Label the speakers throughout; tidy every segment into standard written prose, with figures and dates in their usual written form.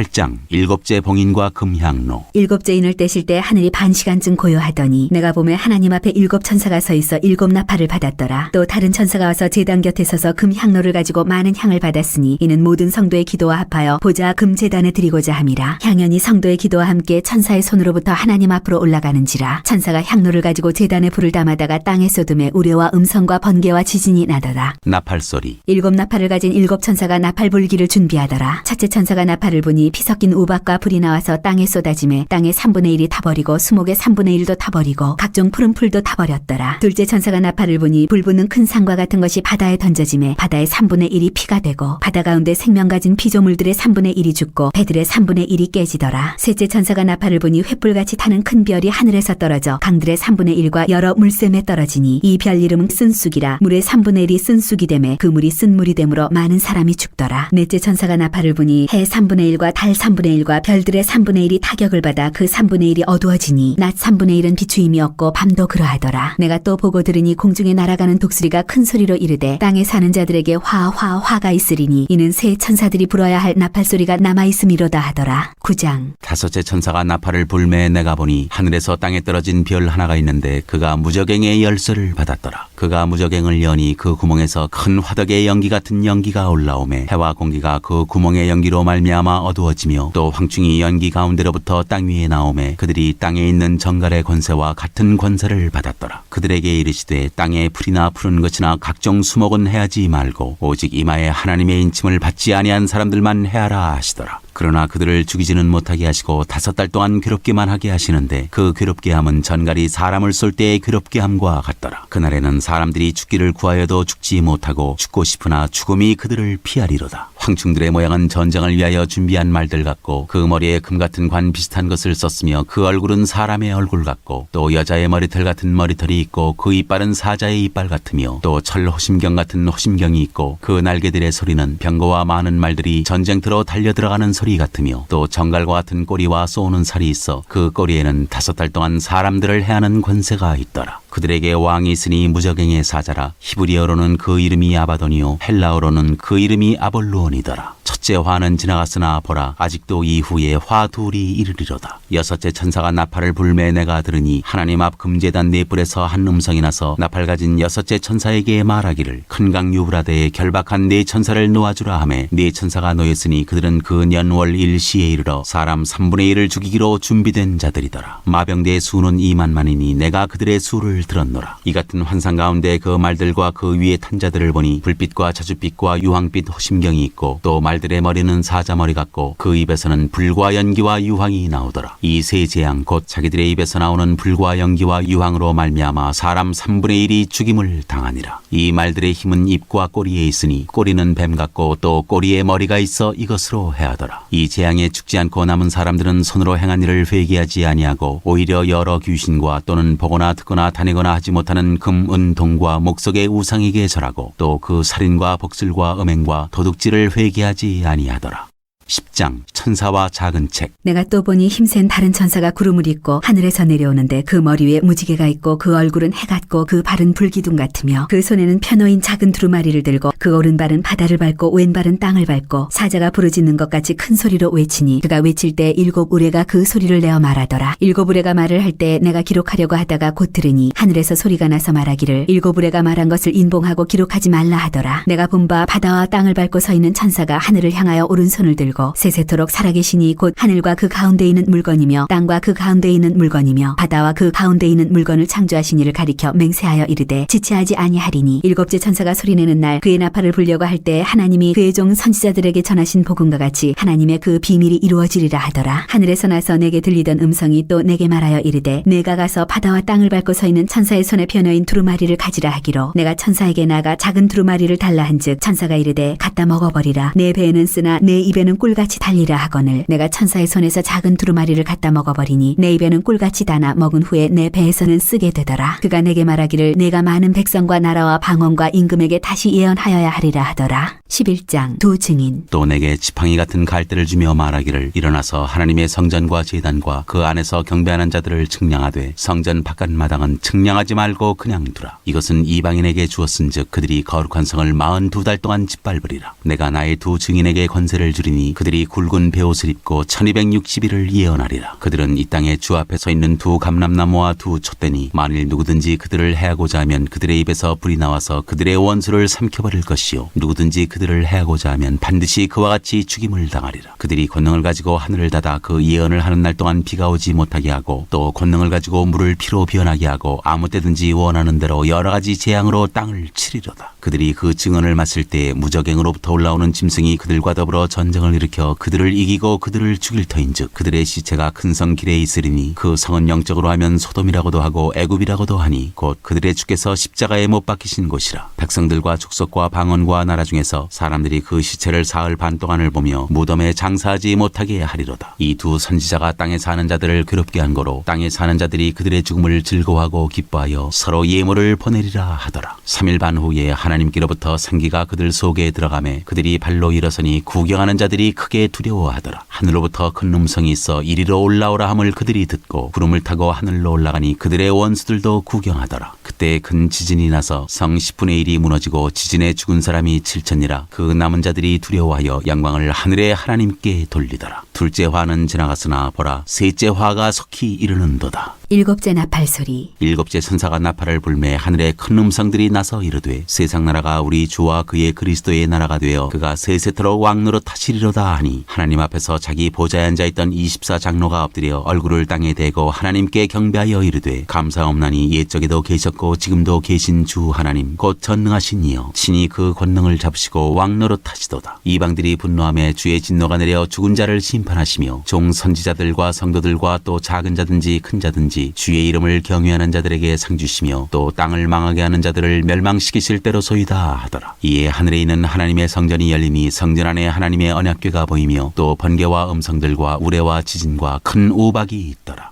Speaker 1: 8장 일곱째 봉인과 금향로.
Speaker 2: 일곱째 인을 떼실 때 하늘이 반 시간쯤 고요하더니 내가 보매 하나님 앞에 일곱 천사가 서 있어 일곱 나팔을 받았더라. 또 다른 천사가 와서 제단 곁에 서서 금향로를 가지고 많은 향을 받았으니 이는 모든 성도의 기도와 합하여 보좌 금제단에 드리고자 함이라. 향연이 성도의 기도와 함께 천사의 손으로부터 하나님 앞으로 올라가는지라. 천사가 향로를 가지고 제단에 불을 담아다가 땅에 쏟음에 우레와 음성과 번개와 지진이 나더라.
Speaker 1: 나팔소리.
Speaker 2: 일곱 나팔을 가진 일곱 천사가 나팔 불기를 준비하더라. 첫째 천사가 나팔을 부니 피 섞인 우박과 불이 나와서 땅에 쏟아짐에 땅의 3분의 1이 타버리고 수목의 3분의 1도 타버리고 각종 푸른 풀도 타버렸더라. 둘째 천사가 나팔을 부니 불 붙는 큰 산과 같은 것이 바다에 던져짐에 바다의 3분의 1이 피가 되고 바다 가운데 생명 가진 피조물들의 3분의 1이 죽고 배들의 3분의 1이 깨지더라. 셋째 천사가 나팔을 부니 횃불같이 타는 큰 별이 하늘에서 떨어져 강들의 3분의 1과 여러 물샘에 떨어지니 이 별 이름은 쓴쑥이라. 물의 3분의 1이 쓴쑥이 되매 그 물이 쓴 물이 되므로 많은 사람이 죽더라. 넷째 천사가 나팔을 부니 해 3분의 1과 달 3분의 1과 별들의 3분의 1이 타격을 받아 그 3분의 1이 어두워지니 낮 3분의 1은 비추임이 없고 밤도 그러하더라. 내가 또 보고 들으니 공중에 날아가는 독수리가 큰 소리로 이르되 땅에 사는 자들에게 화가 있으리니 이는 새 천사들이 불어야 할 나팔 소리가 남아있음이로다 하더라. 9장.
Speaker 1: 다섯째 천사가 나팔을 불매 내가 보니 하늘에서 땅에 떨어진 별 하나가 있는데 그가 무저갱의 열쇠를 받았더라. 그가 무저갱을 여니 그 구멍에서 큰 화덕의 연기 같은 연기가 올라오매 해와 공기가 그 구멍의 연기로 말미암아 어두워지며 또 황충이 연기 가운데로부터 땅 위에 나오매 그들이 땅에 있는 정갈의 권세와 같은 권세를 받았더라. 그들에게 이르시되 땅에 풀이나 푸른 것이나 각종 수목은 해하지 말고 오직 이마에 하나님의 인침을 받지 아니한 사람들만 해하라 하시더라. 그러나 그들을 죽이지는 못하게 하시고 5달 동안 괴롭게만 하게 하시는데 그 괴롭게 함은 전갈이 사람을 쏠 때의 괴롭게 함과 같더라. 그날에는 사람들이 죽기를 구하여도 죽지 못하고 죽고 싶으나 죽음이 그들을 피하리로다. 황충들의 모양은 전쟁을 위하여 준비한 말들 같고 그 머리에 금 같은 관 비슷한 것을 썼으며 그 얼굴은 사람의 얼굴 같고 또 여자의 머리털 같은 머리털이 있고 그 이빨은 사자의 이빨 같으며 또 철 호심경 같은 호심경이 있고 그 날개들의 소리는 병거와 많은 말들이 전쟁터로 달려들어가는 소리 같으며 또 정갈과 같은 꼬리와 쏘는 살이 있어 그 꼬리에는 5달 동안 사람들을 해하는 권세가 있더라. 그들에게 왕이 있으니 무저갱의 사자라. 히브리어로는 그 이름이 아바돈이요 헬라어로는 그 이름이 아볼루온이더라. 첫째 화는 지나갔으나 보라 아직도 이후에 화 둘이 이르리로다. 여섯째 천사가 나팔을 불매 내가 들으니 하나님 앞 금제단 네 뿔에서 한 음성이 나서 나팔 가진 여섯째 천사에게 말하기를 큰 강 유브라데에 결박한 네 천사를 놓아주라 하매 네 천사가 놓였으니 그들은 그 년월 일시에 이르러 사람 3분의 1을 죽이기로 준비된 자들이더라. 마병대의 수는 2만만이니 내가 그들의 수를 들었노라. 이 같은 환상 가운데 그 말들과 그 위에 탄 자들을 보니 불빛과 자줏빛과 유황빛 호심경이 있고 또 말들의 머리는 사자머리 같고 그 입에서는 불과 연기와 유황이 나오더라. 이 세 재앙 곧 자기들의 입에서 나오는 불과 연기와 유황으로 말미암아 사람 3분의 1이 죽임을 당하니라. 이 말들의 힘은 입과 꼬리에 있으니 꼬리는 뱀 같고 또 꼬리에 머리가 있어 이것으로 해하더라. 이 재앙에 죽지 않고 남은 사람들은 손으로 행한 일을 회개하지 아니하고 오히려 여러 귀신과 또는 보거나 듣거나 다니거나 하지 못하는 금, 은, 동과 목석의 우상에게 절하고 또 그 살인과 복술과 음행과 도둑질을 회개하지 아니하더라. 10장 천사와 작은 책.
Speaker 2: 내가 또 보니 힘센 다른 천사가 구름을 입고 하늘에서 내려오는데 그 머리 위에 무지개가 있고 그 얼굴은 해 같고 그 발은 불기둥 같으며 그 손에는 편호인 작은 두루마리를 들고 그 오른발은 바다를 밟고 왼발은 땅을 밟고 사자가 부르짖는 것 같이 큰 소리로 외치니 그가 외칠 때 7 우레가 그 소리를 내어 말하더라. 7 우레가 말을 할 때 내가 기록하려고 하다가 곧 들으니 하늘에서 소리가 나서 말하기를 7 우레가 말한 것을 인봉하고 기록하지 말라 하더라. 내가 본 바 바다와 땅을 밟고 서 있는 천사가 하늘을 향하여 오른손을 들고 세세토록 살아계시니 곧 하늘과 그 가운데 있는 물건이며 땅과 그 가운데 있는 물건이며 바다와 그 가운데 있는 물건을 창조하신 이를 가리켜 맹세하여 이르되 지체하지 아니하리니. 7째 천사가 소리내는 날 그의 나팔을 불려고 할 때 하나님이 그의 종 선지자들에게 전하신 복음과 같이 하나님의 그 비밀이 이루어지리라 하더라. 하늘에서 나서 내게 들리던 음성이 또 내게 말하여 이르되 내가 가서 바다와 땅을 밟고 서 있는 천사의 손에 편여인 두루마리를 가지라 하기로 내가 천사에게 나가 작은 두루마리를 달라 한즉 천사가 이르되 갖다 먹어버리라. 내 배에는 쓰나 내 입에는 꿀같이 달리라 하거늘 내가 천사의 손에서 작은 두루마리를 갖다 먹어버리니 내 입에는 꿀같이 다나 먹은 후에 내 배에서는 쓰게 되더라. 그가 내게 말하기를 내가 많은 백성과 나라와 방언과 임금에게 다시 예언하여야 하리라 하더라. 11장 두 증인.
Speaker 1: 또 내게 지팡이 같은 갈대를 주며 말하기를 일어나서 하나님의 성전과 제단과 그 안에서 경배하는 자들을 측량하되 성전 바깥 마당은 측량하지 말고 그냥 두라. 이것은 이방인에게 주었은즉 그들이 거룩한 성을 42달 동안 짓밟으리라. 내가 나의 두 증인에게 권세를 주리니 그들이 굵은 붉은 베옷을 입고 1260일을 예언하리라. 그들은 이 땅에 주 앞에 서 있는 두 감람나무와 두 촛대니 만일 누구든지 그들을 해하고자 하면 그들의 입에서 불이 나와서 그들의 원수를 삼켜버릴 것이요 누구든지 그들을 해하고자 하면 반드시 그와 같이 죽임을 당하리라. 그들이 권능을 가지고 하늘을 닫아 그 예언을 하는 날 동안 비가 오지 못하게 하고 또 권능을 가지고 물을 피로 변하게 하고 아무 때든지 원하는 대로 여러 가지 재앙으로 땅을 치리로다. 그들이 그 증언을 맡을 때에 무저갱으로부터 올라오는 짐승이 그들과 더불어 전쟁을 일으켜 그들을 이기고 그들을 죽일 터인즉 그들의 시체가 큰 성 길에 있으리니 그 성은 영적으로 하면 소돔이라고도 하고 애굽이라고도 하니 곧 그들의 주께서 십자가에 못 박히신 곳이라. 백성들과 족속과 방언과 나라 중에서 사람들이 그 시체를 사흘 반 동안을 보며 무덤에 장사하지 못하게 하리로다. 이 두 선지자가 땅에 사는 자들을 괴롭게 한 거로 땅에 사는 자들이 그들의 죽음을 즐거워하고 기뻐하여 서로 예물을 보내리라 하더라. 3일 반 후에 하나님께로부터 생기가 그들 속에 들어가매 그들이 발로 일어서니 구경하는 자들이 크게 두려워하더라. 하늘로부터 큰 음성이 있어 이리로 올라오라 함을 그들이 듣고 구름을 타고 하늘로 올라가니 그들의 원수들도 구경하더라. 그때 큰 지진이 나서 성 10분의 1이 무너지고 지진에 죽은 사람이 7천이라. 그 남은 자들이 두려워하여 영광을 하늘의 하나님께 돌리더라. 둘째 화는 지나갔으나 보라 셋째 화가 속히 이르는도다.
Speaker 2: 일곱째 나팔 소리.
Speaker 1: 일곱째 천사가 나팔을 불매 하늘에 큰 음성들이 나서 이르되 세상 나라가 우리 주와 그의 그리스도의 나라가 되어 그가 세세토록 왕노릇 하시리로다 하니 하나님 앞에서 자기 보좌에 앉아있던 24장로가 엎드려 얼굴을 땅에 대고 하나님께 경배하여 이르되 감사옵나니 옛적에도 계셨고 지금도 계신 주 하나님 곧 전능하신 이여 친히 그 권능을 잡으시고 왕노릇 하시도다. 이방들이 분노하며 주의 진노가 내려 죽은 자를 심판하시며 종 선지자들과 성도들과 또 작은 자든지 큰 자든지 주의 이름을 경외하는 자들에게 상 주시며 또 땅을 망하게 하는 자들을 멸망시키실 때로소이다 하더라. 이에 하늘에 있는 하나님의 성전이 열리니 성전 안에 하나님의 언약궤가 보이며 또 번개와 음성들과 우레와 지진과 큰 우박이 있더라.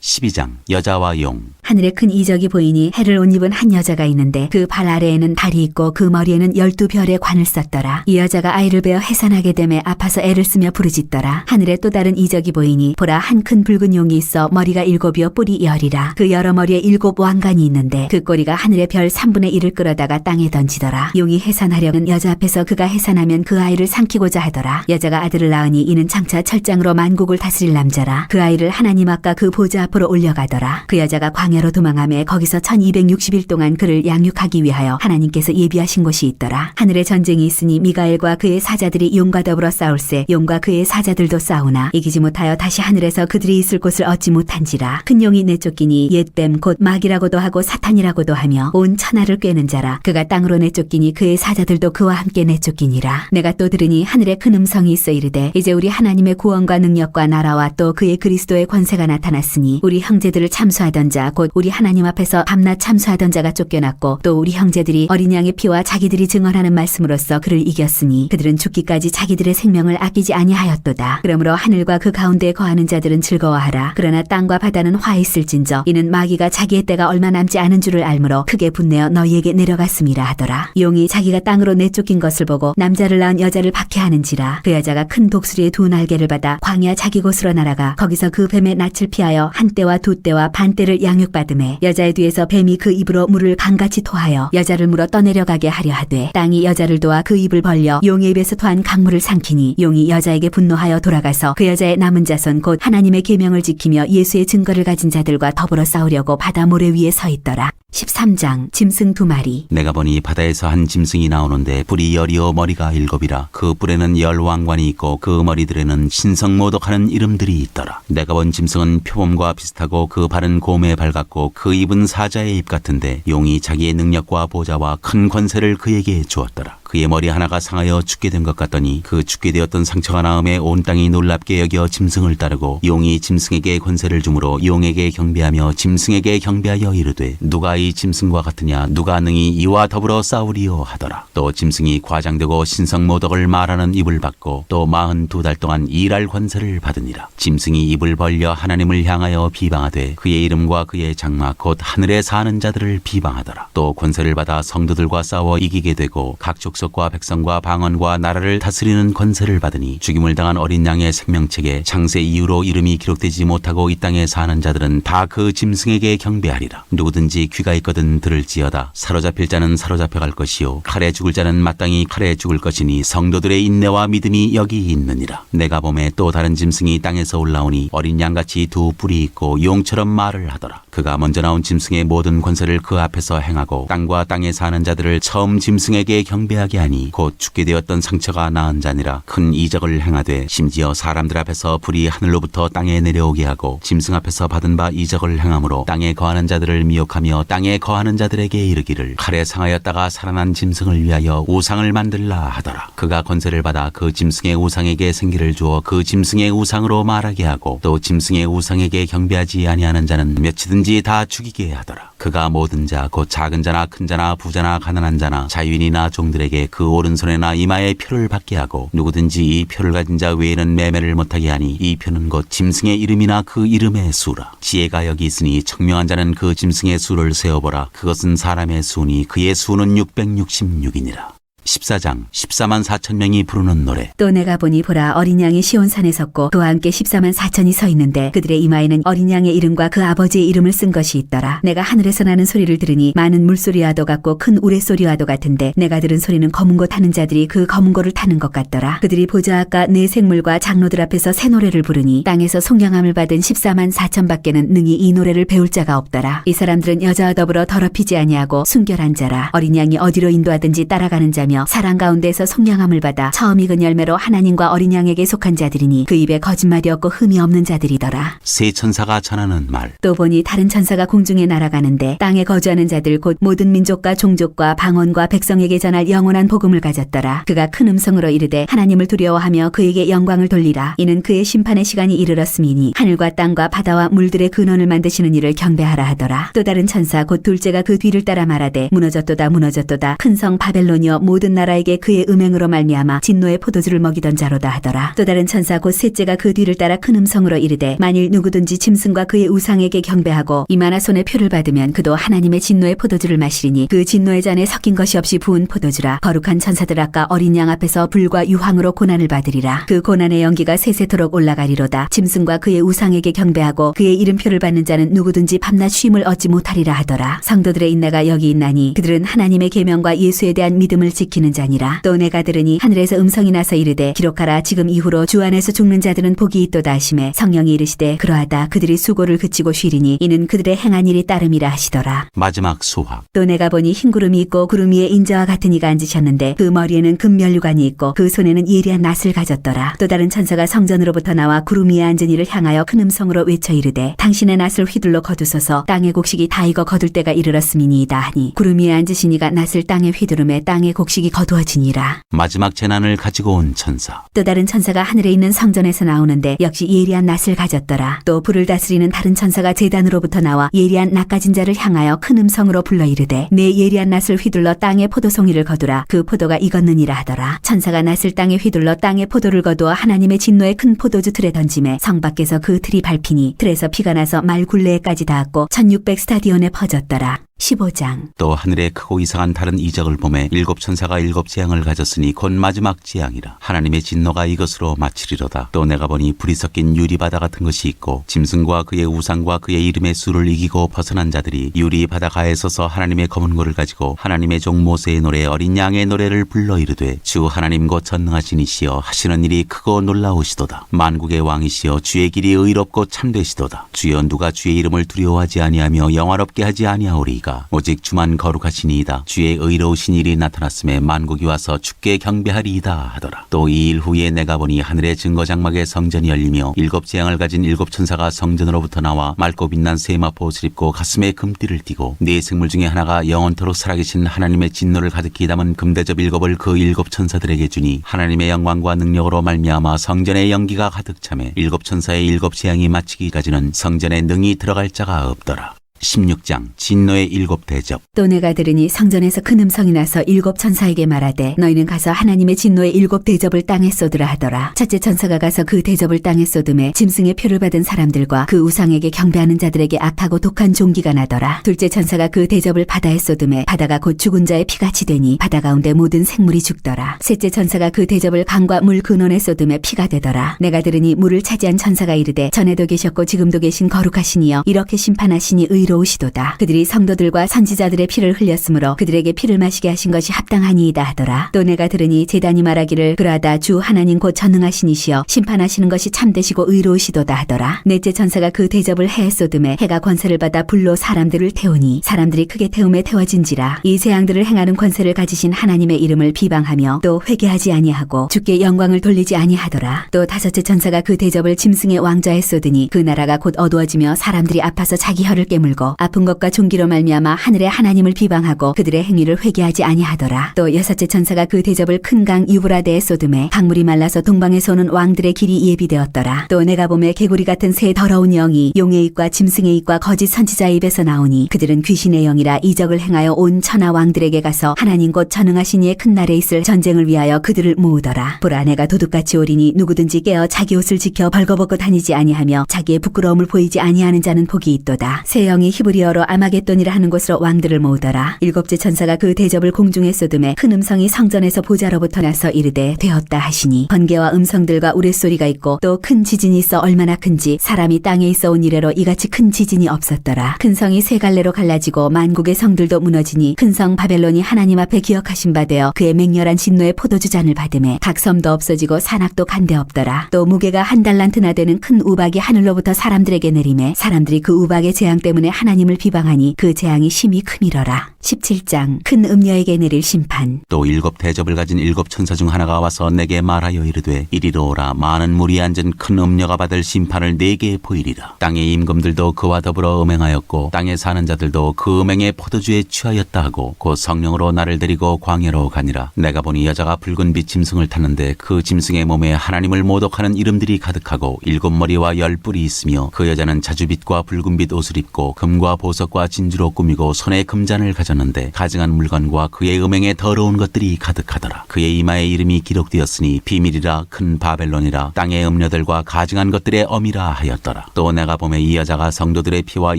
Speaker 1: 12장 여자와 용.
Speaker 2: 하늘에 큰 이적이 보이니 해를 옷 입은 한 여자가 있는데 그 발 아래에는 달이 있고 그 머리에는 12별의 관을 썼더라. 이 여자가 아이를 베어 해산하게 되매 아파서 애를 쓰며 부르짖더라. 하늘에 또 다른 이적이 보이니 보라 한 큰 붉은 용이 있어 머리가 7이요 뿔이 10이라. 그 여러 머리에 7 왕관이 있는데 그 꼬리가 하늘의 별 3분의 1을 끌어다가 땅에 던지더라. 용이 해산하려는 여자 앞에서 그가 해산하면 그 아이를 삼키고자 하더라. 여자가 아들을 낳으니 이는 장차 철장으로 만국을 다스릴 남자라. 그 아이를 하나님 앞과 그 보좌 앞으로 올려가더라. 그 여자가 광야로 도망하며 거기서 1260일 동안 그를 양육하기 위하여 하나님께서 예비하신 곳이 있더라. 하늘에 전쟁이 있으니 미가엘과 그의 사자들이 용과 더불어 싸울세 용과 그의 사자들도 싸우나 이기지 못하여 다시 하늘에서 그들이 있을 곳을 얻지 못한지라. 큰 용이 내쫓기니 옛뱀 곧 마귀라고도 하고 사탄이라고도 하며 온 천하를 꿰는 자라. 그가 땅으로 내쫓기니 그의 사자들도 그와 함께 내쫓기니라. 내가 또 들으니 하늘에 큰 음성이 있어 이르되 이제 우리 하나님의 구원과 능력과 나라와 또 그의 그리스도의 권세가 나타났으니 우리 형제들을 참수하던 자 곧 우리 하나님 앞에서 밤낮 참수하던 자가 쫓겨났고 또 우리 형제들이 어린 양의 피와 자기들이 증언하는 말씀으로써 그를 이겼으니 그들은 죽기까지 자기들의 생명을 아끼지 아니하였도다. 그러므로 하늘과 그 가운데에 거하는 자들은 즐거워하라. 그러나 땅과 바다는 화 있을진저 이는 마귀가 자기의 때가 얼마 남지 않은 줄을 알므로 크게 분내어 너희에게 내려갔음이라 하더라. 용이 자기가 땅으로 내쫓긴 것을 보고 남자를 낳은 여자를 박해하는지라. 그 여자가 큰 독수리의 2 날개를 받아 광야 자기 곳으로 날아가 거기서 그 뱀의 낯을 피하여 한 때와 2 때와 반 때를 양육받음에 여자의 뒤에서 뱀이 그 입으로 물을 강같이 토하여 여자를 물어 떠내려가게 하려 하되 땅이 여자를 도와 그 입을 벌려 용의 입에서 토한 강물을 삼키니 용이 여자에게 분노하여 돌아가서 그 여자의 남은 자손 곧 하나님의 계명을 지키며 예수의 증거를 가진 자들과 더불어 싸우려고 바다 모래 위에 서 있더라. 13장 짐승 2마리.
Speaker 1: 내가 보니 바다에서 한 짐승이 나오는데 뿔이 10이요 머리가 7이라. 그 뿔에는 10 왕관이 있고 그 머리들에는 신성모독하는 이름들이 있더라. 내가 본 짐승은 표범과 비슷하고 그 발은 곰의 발 같고 그 입은 사자의 입 같은데 용이 자기의 능력과 보좌와 큰 권세를 그에게 주었더라. 그의 머리 하나가 상하여 죽게 된 것 같더니 그 죽게 되었던 상처가 나음에 온 땅이 놀랍게 여겨 짐승을 따르고 용이 짐승에게 권세를 주므로 용에게 경배하며 짐승에게 경배하여 이르되 누가 이 짐승과 같으냐 누가 능히 이와 더불어 싸우리요 하더라. 또 짐승이 과장되고 신성모독을 말하는 입을 받고 또 42달 동안 일할 권세를 받으니라. 짐승이 입을 벌려 하나님을 향하여 비방하되 그의 이름과 그의 장막 곧 하늘에 사는 자들을 비방하더라. 또 권세를 받아 성도들과 싸워 이기게 되고 각 족속 족속과 백성과 방언과 나라를 다스리는 권세를 받으니 죽임을 당한 어린 양의 생명책에 창세 이후로 이름이 기록되지 못하고 이 땅에 사는 자들은 다 그 짐승에게 경배하리라. 누구든지 귀가 있거든 들을지어다. 사로잡힐 자는 사로잡혀갈 것이요 칼에 죽을 자는 마땅히 칼에 죽을 것이니 성도들의 인내와 믿음이 여기 있느니라. 내가 보매 또 다른 짐승이 땅에서 올라오니 어린 양같이 두 뿔이 있고 용처럼 말을 하더라. 그가 먼저 나온 짐승의 모든 권세를 그 앞에서 행하고 땅과 땅에 사는 자들을 처음 짐승에게 경배하게 하니 곧 죽게 되었던 상처가 나은 자니라. 큰 이적을 행하되 심지어 사람들 앞에서 불이 하늘로부터 땅에 내려오게 하고 짐승 앞에서 받은 바 이적을 행함으로 땅에 거하는 자들을 미혹하며 땅에 거하는 자들에게 이르기를 칼에 상하였다가 살아난 짐승을 위하여 우상을 만들라 하더라. 그가 권세를 받아 그 짐승의 우상에게 생기를 주어 그 짐승의 우상으로 말하게 하고 또 짐승의 우상에게 경배하지 아니하는 자는 몇이든지 다 죽이게 하더라. 그가 모든 자 곧 작은 자나 큰 자나 부자나 가난한 자나 자유인이나 종들에게 그 오른손에나 이마에 표를 받게 하고 누구든지 이 표를 가진 자 외에는 매매를 못하게 하니 이 표는 곧 짐승의 이름이나 그 이름의 수라. 지혜가 여기 있으니 청명한 자는 그 짐승의 수를 세어보라. 그것은 사람의 수니 그의 수는 666이니라. 14장 14만 4천 명이 부르는 노래.
Speaker 2: 또 내가 보니 보라 어린 양이 시온산에 섰고 그와 함께 14만 4천이 서 있는데 그들의 이마에는 어린 양의 이름과 그 아버지의 이름을 쓴 것이 있더라. 내가 하늘에서 나는 소리를 들으니 많은 물소리와도 같고 큰 우레소리와도 같은데 내가 들은 소리는 검은 고 타는 자들이 그 검은 고를 타는 것 같더라. 그들이 보좌 앞과 네 생물과 장로들 앞에서 새 노래를 부르니 땅에서 속량함을 받은 14만 4천 밖에는 능히 이 노래를 배울 자가 없더라. 이 사람들은 여자와 더불어 더럽히지 아니하고 순결한 자라. 어린 양이 어디로 인도하든지 따라가는 자며 사랑 가운데서 속량함을 받아 처음 익은 열매로 하나님과 어린 양에게 속한 자들이니 그 입에 거짓말이 없고 흠이 없는 자들이더라.
Speaker 1: 세 천사가 전하는 말.
Speaker 2: 또 보니 다른 천사가 공중에 날아가는데 땅에 거주하는 자들 곧 모든 민족과 종족과 방언과 백성에게 전할 영원한 복음을 가졌더라. 그가 큰 음성으로 이르되 하나님을 두려워하며 그에게 영광을 돌리라. 이는 그의 심판의 시간이 이르렀음이니 하늘과 땅과 바다와 물들의 근원을 만드시는 이를 경배하라 하더라. 또 다른 천사 곧 둘째가 그 뒤를 따라 말하되 무너졌도다 무너졌도다 큰 성 바벨론이여 모든 나라에게 그의 음행으로 말미암아 진노의 포도주를 먹이던 자로다 하더라. 또 다른 천사 곧 셋째가 그 뒤를 따라 큰 음성으로 이르되 만일 누구든지 짐승과 그의 우상에게 경배하고 이마나 손에 표를 받으면 그도 하나님의 진노의 포도주를 마시리니 그 진노의 잔에 섞인 것이 없이 부은 포도주라. 거룩한 천사들 아까 어린 양 앞에서 불과 유황으로 고난을 받으리라. 그 고난의 연기가 세세토록 올라가리로다. 짐승과 그의 우상에게 경배하고 그의 이름표를 받는 자는 누구든지 밤낮 쉼을 얻지 못하리라 하더라. 성도들의 인내가 여기 있나니 그들은 하나님의 계명과 예수에 대한 믿음을 지키는 자니라. 또 내가 들으니 하늘에서 음성이 나서 이르되 기록하라. 지금 이후로 주 안에서 죽는 자들은 복이 있도다 하시매 성령이 이르시되 그러하다. 그들이 수고를 그치고 쉬리니 이는 그들의 행한 일이 따름이라 하시더라.
Speaker 1: 마지막 수확.
Speaker 2: 또 내가 보니 흰 구름이 있고 구름 위에 인자와 같은 이가 앉으셨는데 그 머리에는 금면류관이 있고 그 손에는 예리한 낫을 가졌더라. 또 다른 천사가 성전으로부터 나와 구름 위에 앉은 이를 향하여 큰 음성으로 외쳐 이르되 당신의 낫을 휘둘러 거두소서. 땅의 곡식이 다 익어 거둘 때가 이르렀음이니이다 하니 구름 위에 앉으신 이가 낫을 땅에 휘두르매 땅의 곡식이 거두어지니라.
Speaker 1: 마지막 재난을 가지고 온 천사.
Speaker 2: 또 다른 천사가 하늘에 있는 성전에서 나오는데 역시 예리한 낫을 가졌더라. 또 불을 다스리는 다른 천사가 제단으로부터 나와 예리한 낫 가진 자를 향하여 큰 음성으로 불러 이르되 내 예리한 낫을 휘둘러 땅에 포도송이를 거두라. 그 포도가 익었느니라 하더라. 천사가 낫을 땅에 휘둘러 땅에 포도를 거두어 하나님의 진노의 큰 포도주 틀에 던짐에 성 밖에서 그 틀이 밟히니 틀에서 피가 나서 말 굴레에까지 닿았고 1600 스타디온에 퍼졌더라. 15장.
Speaker 1: 또 하늘에 크고 이상한 다른 이적을 보매 일곱 천사가 일곱 재앙을 가졌으니 곧 마지막 재앙이라. 하나님의 진노가 이것으로 마치리로다. 또 내가 보니 불이 섞인 유리바다 같은 것이 있고 짐승과 그의 우상과 그의 이름의 수를 이기고 벗어난 자들이 유리바다 가에 서서 하나님의 검은 고를 가지고 하나님의 종 모세의 노래 어린 양의 노래를 불러 이르되 주 하나님 곧 전능하신 이시여 하시는 일이 크고 놀라우시도다. 만국의 왕이시여 주의 길이 의롭고 참되시도다. 주여 누가 주의 이름을 두려워하지 아니하며 영화롭게 하지 아니하오리이까. 오직 주만 거룩하시니이다. 주의 의로우신 일이 나타났음에 만국이 와서 주께 경배하리이다 하더라. 또 이 일 후에 내가 보니 하늘의 증거장막의 성전이 열리며 일곱 재앙을 가진 일곱 천사가 성전으로부터 나와 맑고 빛난 세마포 옷을 입고 가슴에 금띠를 띠고 네 생물 중에 하나가 영원토록 살아계신 하나님의 진노를 가득히 담은 금대접 일곱을 그 일곱 천사들에게 주니 하나님의 영광과 능력으로 말미암아 성전의 연기가 가득 차매 일곱 천사의 일곱 재앙이 마치기까지는 성전에 능히 들어갈 자가 없더라. 16장 진노의 7대접.
Speaker 2: 또 내가 들으니 성전에서 큰 음성이 나서 7 천사에게 말하되 너희는 가서 하나님의 진노의 7 대접을 땅에 쏟으라 하더라. 첫째 천사가 가서 그 대접을 땅에 쏟음에 짐승의 표를 받은 사람들과 그 우상에게 경배하는 자들에게 악하고 독한 종기가 나더라. 둘째 천사가 그 대접을 바다에 쏟음에 바다가 곧 죽은 자의 피같이 되니 바다 가운데 모든 생물이 죽더라. 셋째 천사가 그 대접을 강과 물 근원에 쏟음에 피가 되더라. 내가 들으니 물을 차지한 천사가 이르되 전에도 계셨고 지금도 계신 거룩하시니여 이렇게 심판하시니 의로우시도다. 그들이 성도들과 선지자들의 피를 흘렸으므로 그들에게 피를 마시게 하신 것이 합당하니이다 하더라. 또 내가 들으니 제단이 말하기를 그러하다 주 하나님 곧 전능하시니시여 심판하시는 것이 참되시고 의로우시도다 하더라. 넷째 천사가 그 대접을 해에 쏟음에 해가 권세를 받아 불로 사람들을 태우니 사람들이 크게 태움에 태워진지라. 이 재앙들을 행하는 권세를 가지신 하나님의 이름을 비방하며 또 회개하지 아니하고 주께 영광을 돌리지 아니하더라. 또 다섯째 천사가 그 대접을 짐승의 왕좌에 쏟으니 그 나라가 곧 어두워지며 사람들이 아파서 자기 혀를 깨물고 아픈 것과 종기로 말미암아 하늘의 하나님을 비방하고 그들의 행위를 회개하지 아니하더라. 또 여섯째 천사가 그 대접을 큰 강 유브라데에 쏟음에 강물이 말라서 동방에서 오는 왕들의 길이 예비되었더라. 또 내가 보매 개구리 같은 새 더러운 영이 용의 입과 짐승의 입과 거짓 선지자의 입에서 나오니 그들은 귀신의 영이라 이적을 행하여 온 천하 왕들에게 가서 하나님 곧 전능하신 이의 큰 날에 있을 전쟁을 위하여 그들을 모으더라. 보라 내가 도둑같이 오리니 누구든지 깨어 자기 옷을 지켜 벌거벗고 다니지 아니하며 자기의 부끄러움을 보이지 아니하는 자는 복이 있도다. 새 영이 히브리어로 아마겟돈이라 하는 곳으로 왕들을 모으더라. 일곱째 천사가 그 대접을 공중에 쏟음에 큰 음성이 성전에서 보좌로부터 나서 이르되 되었다 하시니 번개와 음성들과 우레소리가 있고 또 큰 지진이 있어 얼마나 큰지 사람이 땅에 있어 온 이래로 이같이 큰 지진이 없었더라. 큰 성이 세 갈래로 갈라지고 만국의 성들도 무너지니 큰 성 바벨론이 하나님 앞에 기억하신 바 되어 그의 맹렬한 진노의 포도주 잔을 받음에 각 섬도 없어지고 산악도 간데 없더라. 또 무게가 1달란트나 되는 큰 우박이 하늘로부터 사람들에게 내림에 사람들이 그 우박의 재앙 때문에 하나님을 비방하니 그 재앙이 심히 크미러라. 17장 큰 음녀에게 내릴 심판.
Speaker 1: 또 7 대접을 가진 7 천사 중 하나가 와서 내게 말하여 이르되 이리로 오라. 많은 물이 앉은 큰 음녀가 받을 심판을 내게 보이리라. 땅의 임금들도 그와 더불어 음행하였고 땅에 사는 자들도 그 음행의 포도주에 취하였다 하고 곧 성령으로 나를 데리고 광야로 가니라. 내가 보니 여자가 붉은 빛 짐승을 탔는데 그 짐승의 몸에 하나님을 모독하는 이름들이 가득하고 7 머리와 10 뿔이 있으며 그 여자는 자주빛과 붉은빛 옷을 입고 금과 보석과 진주로 꾸미고 손에 금잔을 가졌는데 가증한 물건과 그의 음행에 더러운 것들이 가득하더라. 그의 이마에 이름이 기록되었으니 비밀이라 큰 바벨론이라 땅의 음녀들과 가증한 것들의 어미라 하였더라. 또 내가 보매 이 여자가 성도들의 피와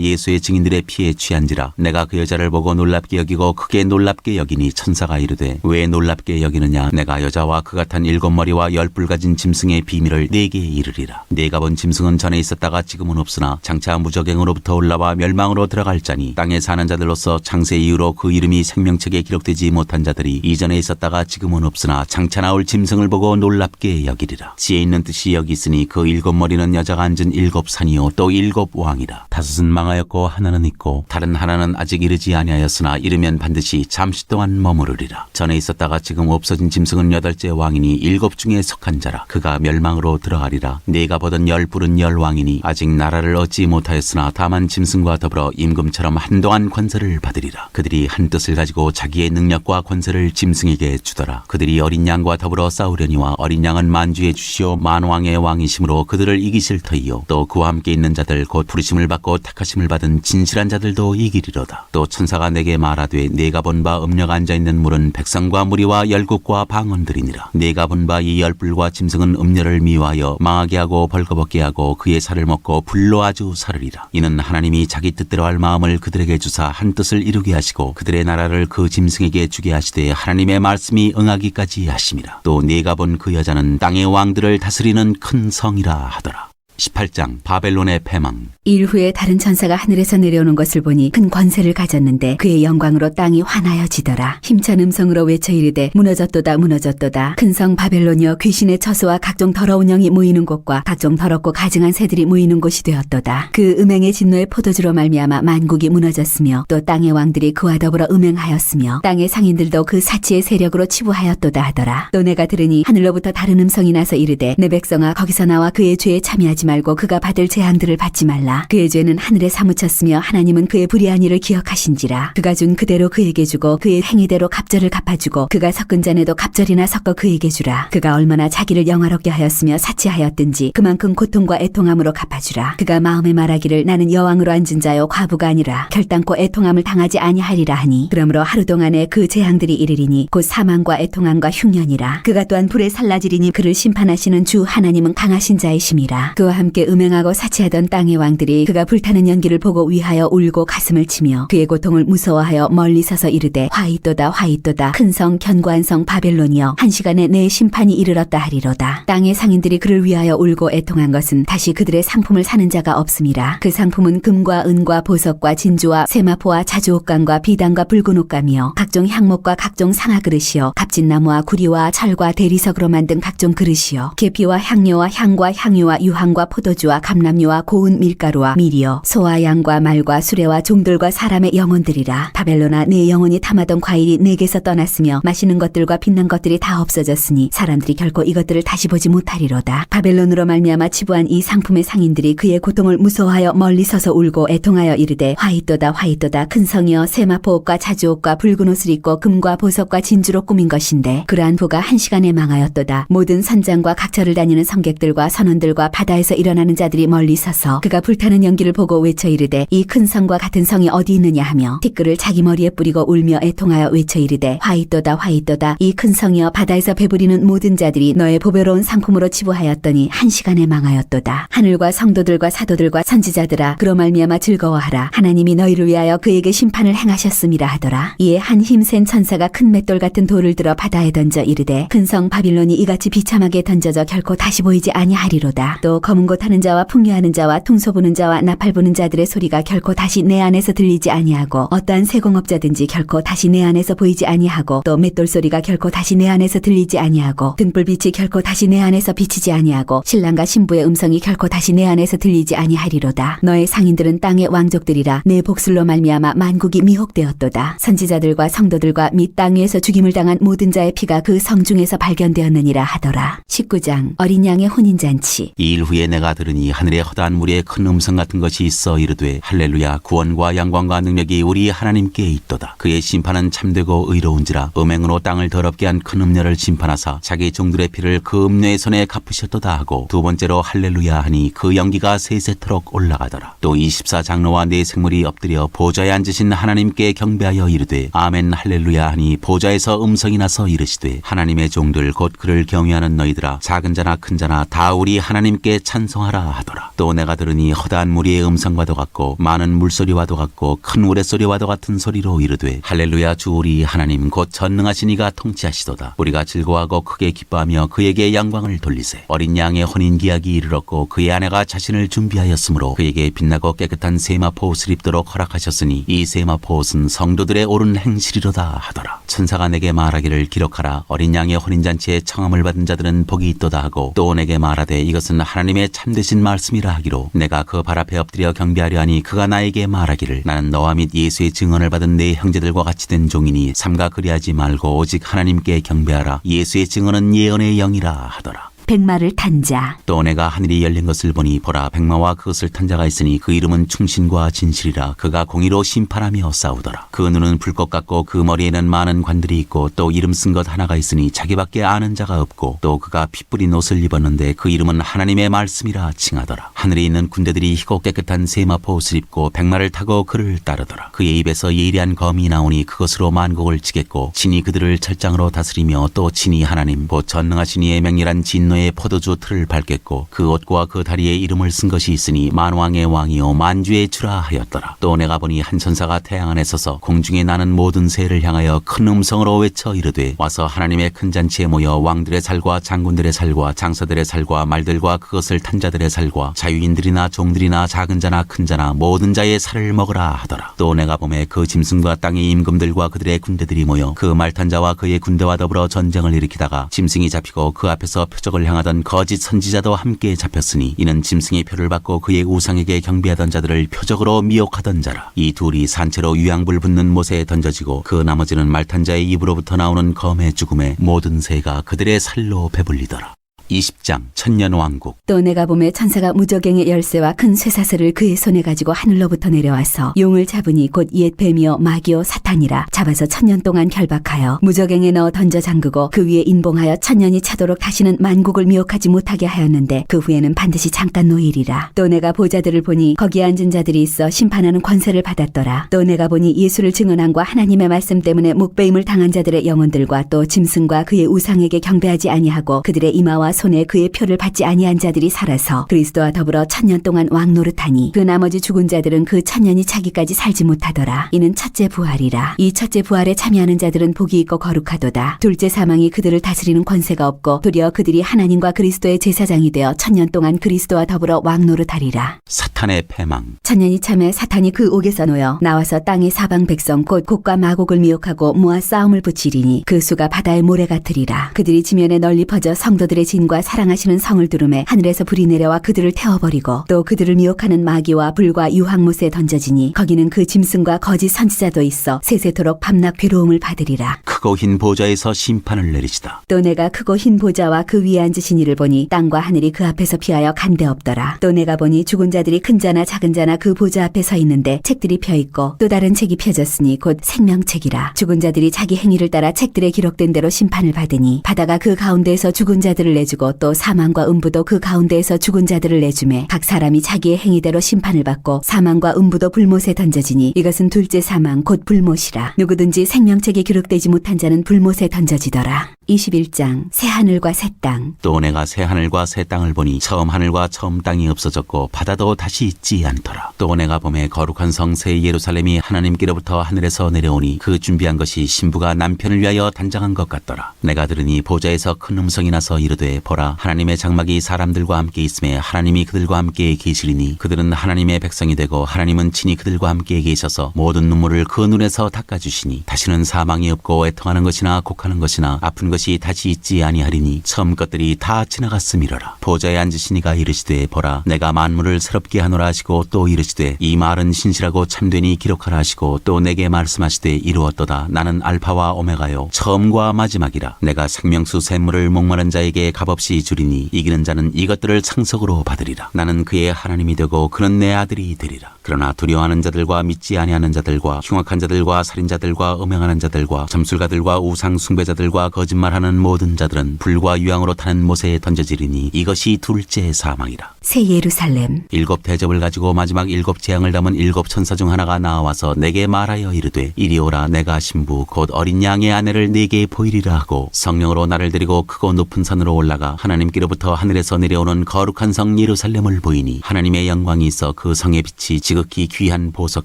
Speaker 1: 예수의 증인들의 피에 취한지라. 내가 그 여자를 보고 놀랍게 여기고 크게 놀랍게 여기니 천사가 이르되 왜 놀랍게 여기느냐. 내가 여자와 그가 탄 7 머리와 10 뿔 가진 짐승의 비밀을 네게 이르리라. 네가 본 짐승은 전에 있었다가 지금은 없으나 장차 무저갱으로부터 올라와 멸망으로 들어갈 자니 땅에 사는 자들로서 창세 이후로 그 이름이 생명책에 기록되지 못한 자들이 이전에 있었다가 지금은 없으나 장차 나올 짐승을 보고 놀랍게 여기리라. 지혜 있는 뜻이 여기 있으니 그 7 머리는 여자가 앉은 7 산이요 또 7 왕이라. 5은 망하였고 하나는 있고 다른 하나는 아직 이르지 아니하였으나 이르면 반드시 잠시 동안 머무르리라. 전에 있었다가 지금 없어진 짐승은 8째 왕이니 7 중에 속한 자라. 그가 멸망으로 들어가리라. 네가 보던 10 뿔은 10 왕이니 아직 나라를 얻지 못하였으나 다만 짐승과 더불어 임금처럼 한동안 권세를 받으리라. 그들이 한 뜻을 가지고 자기의 능력과 권세를 짐승에게 주더라. 그들이 어린 양과 더불어 싸우려니와 어린 양은 만주의 주시오 만왕의 왕이심으로 그들을 이기실 터이요 또 그와 함께 있는 자들 곧 부르심을 받고 택하심을 받은 진실한 자들도 이기리로다. 또 천사가 내게 말하되 네가 본 바 음녀가 앉아있는 물은 백성과 무리와 열국과 방언들이니라. 네가 본 바 이 10 뿔과 짐승은 음녀를 미워하여 망하게 하고 벌거벗게 하고 그의 살을 먹고 불로 아주 사르리라. 이는 하나님이 자기 뜻대로 할 마음을 그들에게 주사 한 뜻을 이루게 하시고 그들의 나라를 그 짐승에게 주게 하시되 하나님의 말씀이 응하기까지 하심이라. 또 네가 본 그 여자는 땅의 왕들을 다스리는 큰 성이라 하더라. 18장 바벨론의 패망.
Speaker 2: 일 후에 다른 천사가 하늘에서 내려오는 것을 보니 큰 권세를 가졌는데 그의 영광으로 땅이 환하여지더라. 힘찬 음성으로 외쳐 이르되 무너졌도다 무너졌도다. 큰 성 바벨론이여 귀신의 처소와 각종 더러운 영이 모이는 곳과 각종 더럽고 가증한 새들이 모이는 곳이 되었도다. 그 음행의 진노의 포도주로 말미암아 만국이 무너졌으며 또 땅의 왕들이 그와 더불어 음행하였으며 땅의 상인들도 그 사치의 세력으로 치부하였도다 하더라. 또 내가 들으니 하늘로부터 다른 음성이 나서 이르되 내 백성아 거기서 나와 그의 죄에 참여하지 범죄하지 말고 그가 받을 재앙들을 받지 말라. 그의 죄는 하늘에 사무쳤으며 하나님은 그의 불의한 일을 기억하신지라. 그가 준 그대로 그에게 주고 그의 행위대로 갑절을 갚아주고 그가 섞은 잔에도 갑절이나 섞어 그에게 주라. 그가 얼마나 자기를 영화롭게 하였으며 사치하였든지 그만큼 고통과 애통함으로 갚아주라. 그가 마음에 말하기를 나는 여왕으로 앉은 자요 과부가 아니라 결단코 애통함을 당하지 아니하리라 하니 그러므로 하루 동안에 그 재앙들이 이르리니 곧 사망과 애통함과 흉년이라. 그가 또한 불에 살라지리니 그를 심판하시는 주 하나님은 강하신 자이심이라. 그와 함께 음행하고 사치하던 땅의 왕들이 그가 불타는 연기를 보고 위하여 울고 가슴을 치며 그의 고통을 무서워하여 멀리 서서 이르되 화이또다 화이또다 큰 성 견고한 성 바벨론이여 한 시간에 내 심판이 이르렀다 하리로다. 땅의 상인들이 그를 위하여 울고 애통한 것은 다시 그들의 상품을 사는 자가 없음이라. 그 상품은 금과 은과 보석과 진주와 세마포와 자주옥감과 비단과 붉은 옷감이요 각종 향목과 각종 상아 그릇이요 갑진나무와 구리와 철과 대리석으로 만든 각종 그릇이요 계피와 향료와 향과 향유와 유황과 포도주와 감람유와 고운 밀가루와 밀이요 소와 양과 말과 수레와 종들과 사람의 영혼들이라. 바벨론아 내 영혼이 탐하던 과일이 내게서 떠났으며 마시는 것들과 빛난 것들이 다 없어졌으니 사람들이 결코 이것들을 다시 보지 못하리로다. 바벨론으로 말미암아 치부한 이 상품의 상인들이 그의 고통을 무서워하여 멀리 서서 울고 애통하여 이르되 화이또다 화이또다 큰 성이여 세마포옷과 자주옷과 붉은 옷을 입고 금과 보석과 진주로 꾸민 것인데 그러한 부가 한 시간에 망하였도다. 모든 선장과 각처를 다니는 성객들과 선원들과 바다에서 일어나는 자들이 멀리 서서 그가 불타는 연기를 보고 외쳐 이르되 이 큰 성과 같은 성이 어디 있느냐 하며 티끌을 자기 머리에 뿌리고 울며 애통하여 외쳐 이르되 화이또다 화이또다 이 큰 성이여 바다에서 배부리는 모든 자들이 너의 보배로운 상품으로 치부하였더니 한 시간에 망하였도다. 하늘과 성도들과 사도들과 선지자들아 그로 말미암아 즐거워하라. 하나님이 너희를 위하여 그에게 심판을 행하셨음이라 하더라. 이에 한 힘센 천사가 큰 맷돌 같은 돌을 들어 바다에 던져 이르되 큰 성 바빌론이 이같이 비참하게 던져져 결코 다시 보이지 아니하리로다. 또 검은 곳 하는 자와 풍요하는 자와 퉁소 부는 자와 나팔 부는 자들의 소리가 결코 다시 내 안에서 들리지 아니하고 어떠한 세공업자든지 결코 다시 내 안에서 보이지 아니하고 또 맷돌 소리가 결코 다시 내 안에서 들리지 아니하고 등불빛이 결코 다시 내 안에서 비치지 아니하고 신랑과 신부의 음성이 결코 다시 내 안에서 들리지 아니하리로다. 너의 상인들은 땅의 왕족들이라 내 복술로 말미암아 만국이 미혹되었도다. 선지자들과 성도들과 및 땅 위에서 죽임을 당한 모든 자의 피가 그 성 중에서 발견되었느니라 하더라. 19장 어린 양의 혼인잔치.
Speaker 1: 이 일 후에 내가 들으니 하늘에 허다한 무리에 큰 음성 같은 것이 있어 이르되 할렐루야 구원과 영광과 능력이 우리 하나님께 있도다. 그의 심판은 참되고 의로운지라 음행으로 땅을 더럽게 한 큰 음녀를 심판하사 자기 종들의 피를 그 음녀의 손에 갚으셨도다 하고 두 번째로 할렐루야 하니 그 연기가 세세토록 올라가더라. 또 24장로와 네 생물이 엎드려 보좌에 앉으신 하나님께 경배하여 이르되 아멘 할렐루야 하니 보좌에서 음성이 나서 이르시되 하나님의 종들 곧 그를 경외하는 너희들아 작은 자나 큰 자나 다 우리 하나님께 찬송하라 하더라. 또 내가 들으니 허다한 무리의 음성과도 같고 많은 물소리와도 같고 큰 우레소리와도 같은 소리로 이르되 할렐루야 주 우리 하나님 곧 전능하신 이가 통치하시도다. 우리가 즐거워하고 크게 기뻐하며 그에게 영광을 돌리세. 어린 양의 혼인 기약이 이르렀고 그의 아내가 자신을 준비하였으므로 그에게 빛나고 깨끗한 세마포 옷을 입도록 허락하셨으니 이 세마포 옷은 성도들의 옳은 행실이로다 하더라. 천사가 내게 말하기를 기록하라. 어린 양의 혼인잔치에 청함을 받은 자들은 복이 있도다 하고 또 내게 말하되 이것은 하나님의 참되신 말씀이라 하기로 내가 그 발 앞에 엎드려 경배하려 하니 그가 나에게 말하기를 나는 너와 및 예수의 증언을 받은 네 형제들과 같이 된 종이니 삼가 그리하지 말고 오직 하나님께 경배하라. 예수의 증언은 예언의 영이라 하더라.
Speaker 2: 백마를 탄 자.
Speaker 1: 또 내가 하늘이 열린 것을 보니 보라 백마와 그것을 탄 자가 있으니 그 이름은 충신과 진실이라. 그가 공의로 심판하며 싸우더라. 그 눈은 불꽃 같고 그 머리에는 많은 관들이 있고 또 이름 쓴 것 하나가 있으니 자기밖에 아는 자가 없고 또 그가 피 뿌린 옷을 입었는데 그 이름은 하나님의 말씀이라 칭하더라. 하늘에 있는 군대들이 희고 깨끗한 세마포 옷을 입고 백마를 타고 그를 따르더라. 그의 입에서 예리한 검이 나오니 그것으로 만국을 치겠고 친히 그들을 철장으로 다스리며 또 친히 하나님 곧 전능하신 이의 맹렬한 진노의 포도주 틀을 밟겠고 그 옷과 그 다리에 이름을 쓴 것이 있으니 만왕의 왕이요 만주의 주라 하였더라. 또 내가 보니 한 천사가 태양 안에 서서 공중에 나는 모든 새를 향하여 큰 음성으로 외쳐 이르되 와서 하나님의 큰 잔치에 모여 왕들의 살과 장군들의 살과 장서들의 살과 말들과 그것을 탄 자들의 살과 자유인들이나 종들이나 작은 자나 큰 자나 모든 자의 살을 먹으라 하더라. 또 내가 보매 그 짐승과 땅의 임금들과 그들의 군대들이 모여 그 말탄 자와 그의 군대와 더불어 전쟁을 일으키다가 짐승이 잡히고 그 앞에서 표적을 향하던 거짓 선지자도 함께 잡혔으니 이는 짐승의 표를 받고 그의 우상에게 경배하던 자들을 표적으로 미혹하던 자라. 이 둘이 산채로 유양불 붙는 못에 던져지고 그 나머지는 말탄 자의 입으로부터 나오는 검의 죽음에 모든 새가 그들의 살로 배불리더라. 20장 천년왕국.
Speaker 2: 또 내가 보매 천사가 무저갱의 열쇠와 큰 쇠사슬을 그의 손에 가지고 하늘로부터 내려와서 용을 잡으니 곧 옛 뱀이요 마귀요 사탄이라 잡아서 1000년 동안 결박하여 무저갱에 넣어 던져 잠그고 그 위에 인봉하여 1000년이 차도록 다시는 만국을 미혹하지 못하게 하였는데 그 후에는 반드시 잠깐 노일이라. 또 내가 보자들을 보니 거기에 앉은 자들이 있어 심판하는 권세를 받았더라. 또 내가 보니 예수를 증언함과 하나님의 말씀 때문에 묵배임을 당한 자들의 영혼들과 또 짐승과 그의 우상에게 경배하지 아니하고 그들의 이마와 손에 그의 표를 받지 아니한 자들이 살아서 그리스도와 더불어 1000년 동안 왕노릇하니 그 나머지 죽은 자들은 그 1000년이 차기까지 살지 못하더라. 이는 첫째 부활이라. 이 첫째 부활에 참여하는 자들은 복이 있고 거룩하도다. 둘째 사망이 그들을 다스리는 권세가 없고 도리어 그들이 하나님과 그리스도의 제사장이 되어 1000년 동안 그리스도와 더불어 왕노릇하리라.
Speaker 1: 사탄의 패망.
Speaker 2: 1000년이 참에 사탄이 그 옥에서 놓여 나와서 땅의 사방 백성 곧 곡과 마곡을 미혹하고 모아 싸움을 붙이리니 그 수가 바다의 모래 같으리라. 그들이 지면에 널리 퍼져 성도들의 진과 사랑하시는 성을 두르매 하늘에서 불이 내려와 그들을 태워버리고 또 그들을 미혹하는 마귀와 불과 유황못에 던져지니 거기는 그 짐승과 거짓 선지자도 있어 세세토록 밤낮 괴로움을 받으리라.
Speaker 1: 크고 흰 보좌에서 심판을 내리시다.
Speaker 2: 또 내가 크고 흰 보좌와 그 위에 앉으신 이를 보니 땅과 하늘이 그 앞에서 피하여 간데 없더라. 또 내가 보니 죽은 자들이 큰 자나 작은 자나 그 보좌 앞에 서 있는데 책들이 펴 있고 또 다른 책이 펴졌으니 곧 생명책이라. 죽은 자들이 자기 행위를 따라 책들에 기록된 대로 심판을 받으니 바다가 그 가운데에서 죽은 자들을 내주고 또 사망과 음부도 그 가운데에서 죽은 자들을 내주매 각 사람이 자기의 행위대로 심판을 받고 사망과 음부도 불못에 던져지니 이것은 둘째 사망 곧 불못이라. 누구든지 생명책에 기록되지 못한 자는 불못에 던져지더라. 21장 새 하늘과 새 땅.
Speaker 1: 또 내가 새 하늘과 새 땅을 보니 처음 하늘과 처음 땅이 없어졌고 바다도 다시 있지 않더라. 또 내가 보매 거룩한 성 새 예루살렘이 하나님께로부터 하늘에서 내려오니 그 준비한 것이 신부가 남편을 위하여 단장한 것 같더라. 내가 들으니 보좌에서 큰 음성이 나서 이르되 보라 하나님의 장막이 사람들과 함께 있음에 하나님이 그들과 함께 계시리니 그들은 하나님의 백성이 되고 하나님은 친히 그들과 함께 계셔서 모든 눈물을 그 눈에서 닦아주시니 다시는 사망이 없고 애통하는 것이나 곡하는 것이나 아픈 것이 다시 있지 아니하리니 처음 것들이 다 지나갔음이로라. 보좌에 앉으시니가 이르시되 보라 내가 만물을 새롭게 하노라 하시고 또 이르시되 이 말은 신실하고 참되니 기록하라 하시고 또 내게 말씀하시되 이루었도다. 나는 알파와 오메가요 처음과 마지막이라. 내가 생명수 샘물을 목마른 자에게 값없이 주리니 이기는 자는 이것들을 상속으로 받으리라. 나는 그의 하나님이 되고 그는 내 아들이 되리라. 그러나 두려워하는 자들과 믿지 아니하는 자들과 흉악한 자들과 살인자들과 음행하는 자들과 점술가들과 우상 숭배자들과 거짓말하는 모든 자들은 불과 유황으로 타는 못에 던져지리니 이것이 둘째 사망이라.
Speaker 2: 새 예루살렘.
Speaker 1: 7 대접을 가지고 마지막 7 재앙을 담은 7 천사 중 하나가 나와서 내게 말하여 이르되 이리 오라. 내가 신부 곧 어린 양의 아내를 네게 보이리라 하고 성령으로 나를 데리고 크고 높은 산으로 올라가 하나님께로부터 하늘에서 내려오는 거룩한 성 예루살렘을 보이니 하나님의 영광이 있어 그 성의 빛이 지극히 귀한 보석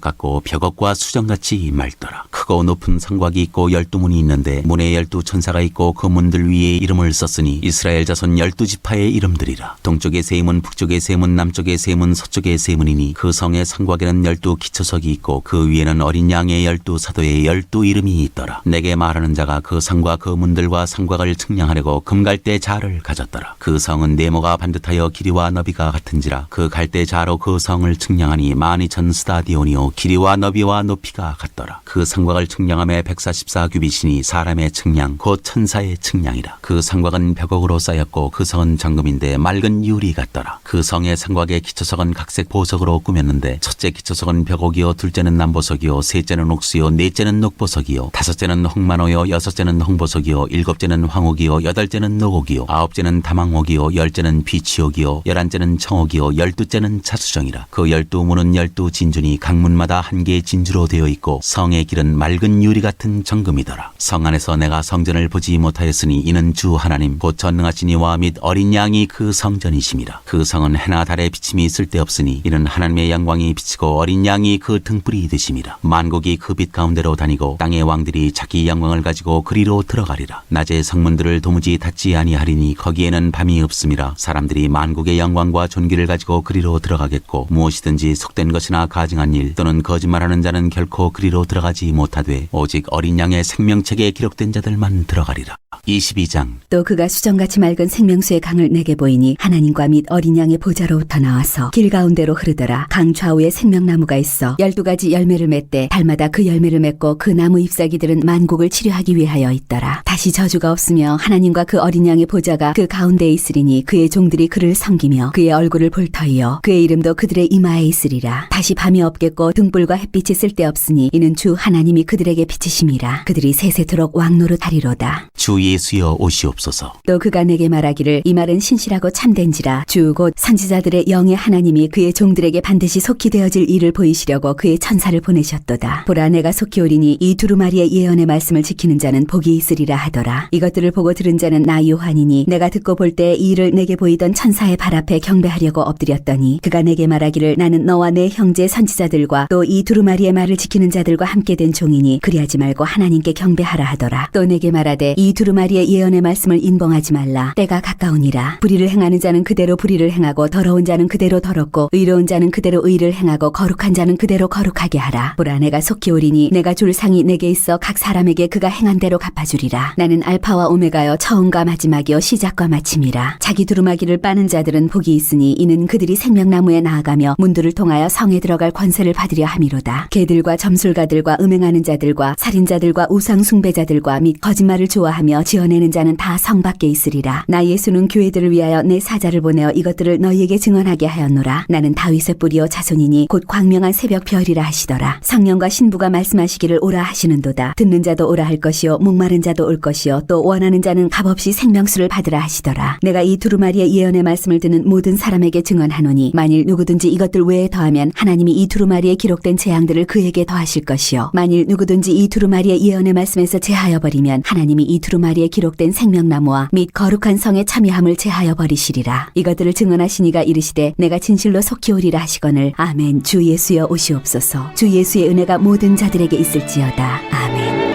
Speaker 1: 같고 벽옥과 수정같이 맑더라. 크고 높은 성곽이 있고 12문이 있는데 문에 12 천사가 있고 그 문들 위에 이름을 썼으니 이스라엘 자손 12지파의 이름들이라. 동쪽의 세 문, 북쪽의 세 문, 남쪽의 세 문, 서쪽의 세 문이니 그 성의 성곽에는 12 기초석이 있고 그 위에는 어린 양의 12 사도의 12 이름이 있더라. 내게 말하는 자가 그 성과 그 문들과 성곽을 측량하려고 금갈대 자를 가졌더라. 그 성은 네모가 반듯하여 길이와 너비가 같은지라. 그 갈대 자로 그 성을 측량하니 12,000 스타디온이요 길이와 너비와 높이가 같더라. 그 성곽을 측량함에 144규빗이니 사람의 측량 곧 천사의 측량이라. 그 성곽은 벽옥으로 쌓였고 그 성은 정금인데 맑은 유리 같더라. 그 성의 성곽의 기초석은 각색 보석으로 꾸몄는데 첫째 기초석은 벽옥이요 둘째는 남보석이요 셋째는 옥수요 넷째는 녹보석이요 다섯째는 홍만호요 여섯째는 홍보석이요 일곱째는 황옥이요 여덟째는 녹옥이요 아홉째는 다망옥이요 열째는 비치옥이요 11째는 청옥이요 12째는 자수정이라. 그 12문은 12 진주니 각 문마다 한 개의 진주로 되어 있고 성의 길은 맑은 유리 같은 정금이더라. 성 안에서 내가 성전을 보지 못하였으니 이는 주 하나님 곧 전능하신 이와 및 어린 양이 그 성전이심이라. 그 성은 해나 달의 비침이 쓸데없으니 이는 하나님의 영광이 비치고 어린 양이 그 등불이 되심이라. 만국이 그 빛 가운데로 다니고 땅의 왕들이 자기 영광을 가지고 그리로 들어가리라. 낮에 성문들을 도무지 닫지 아니하리니 거기에는 밤이 없음이라. 사람들이 만국의 영광과 존귀를 가지고 그리로 들어가겠고 무엇이든지 속된 것이나 가증한 일 또는 거짓말하는 자는 결코 그리로 들어가지 못하되 오직 어린 양의 생명책에 기록된 자들만 들어가리라. 22장.
Speaker 2: 또 그가 수정같이 맑은 생명수의 강을 내게 보이니 하나님과 및 어린 양의 보좌로부터 나와서 길 가운데로 흐르더라. 강 좌우에 생명나무가 있어 12가지 열매를 맺되 달마다 그 열매를 맺고 그 나무 잎사귀들은 만국을 치료하기 위하여 있더라. 다시 저주가 없으며 하나님과 그 어린 양의 보좌가 그 가운데에 있으리니 그의 종들이 그를 섬기며 그의 얼굴을 볼 터이요 그의 이름도 그들의 이마에 있으리라. 다시 밤이 없겠고 등불과 햇빛이 쓸데없으니 이는 주 하나님이 그들에게 비치심이라. 그들이 세세토록 왕노릇하리로다.
Speaker 1: 주 예수여 오시옵소서.
Speaker 2: 또 그가 내게 말하기를 이 말은 신실하고 참된지라. 주 곧 선지자들의 영의 하나님이 그의 종들에게 반드시 속히 되어질 일을 보이시려고 그의 천사를 보내셨도다. 보라 내가 속히 오리니 이 두루마리의 예언의 말씀을 지키는 자는 복이 있으리라 하더라. 이것들을 보고 들은 자는 나 요한이니 내가 듣고 볼 때 이 일을 내게 보이던 천사의 발 앞에 경배하려고 엎드렸더니 그가 내게 말하기를 나는 너와 내 형제 선지자들과 또 이 두루마리의 말을 지키는 자들과 함께 된 종이니 그리하지 말고 하나님께 경배하라 하더라. 또 내게 말하되 이 두루마리의 예언의 말씀을 인봉하지 말라. 때가 가까우니라. 불의를 행하는 자는 그대로 불의를 행하고 더러운 자는 그대로 더럽고 의로운 자는 그대로 의를 행하고 거룩한 자는 그대로 거룩하게 하라. 보라 내가 속히 오리니 내가 줄 상이 내게 있어 각 사람에게 그가 행한 대로 갚아주리라. 나는 알파와 오메가여 처음과 마지막이요 시작과 마침이라. 자기 두루마기를 빠는 자들은 복이 있으니 이는 그들이 생명나무에 나아가며 문들을 통하여 성에 들어갈 권세를 받으려 함이로다. 개들과 점술가들과 음행하는 자들과 살인자들과 우상 숭배자들과 및 거짓말을 좋아하며 지어내는 자는 다 성 밖에 있으리라. 나 예수는 교회들을 위하여 내 사자를 보내어 이것들을 너희에게 증언하게 하였노라. 나는 다윗의 뿌리요 자손이니 곧 광명한 새벽 별이라 하시더라. 성령과 신부가 말씀하시기를 오라 하시는도다. 듣는 자도 오라 할 것이요 목마른 자도 올 것이요 또 원하는 자는 값없이 생명수를 받으라 하시더라. 내가 이 두루마리의 예언의 말씀을 듣는 모든 사람에게 증언하노니 만일 누구든지 이것들 외에 더하면 하나님이 이 두루마리에 기록된 재앙들을 그에게 더하실 것이요 만일 누구든지 이 두루마리의 예언의 말씀에서 제하여 버리면 하나님이 이 두루마리에 기록된 생명나무와 및 거룩한 성의 참여함을 제하여 버리시리라. 이것들을 증언하시니가 이르시되 내가 진실로 속히 오리라 하시거늘 아멘. 주 예수여 오시옵소서. 주 예수의 은혜가 모든 자들에게 있을지어다. 아멘.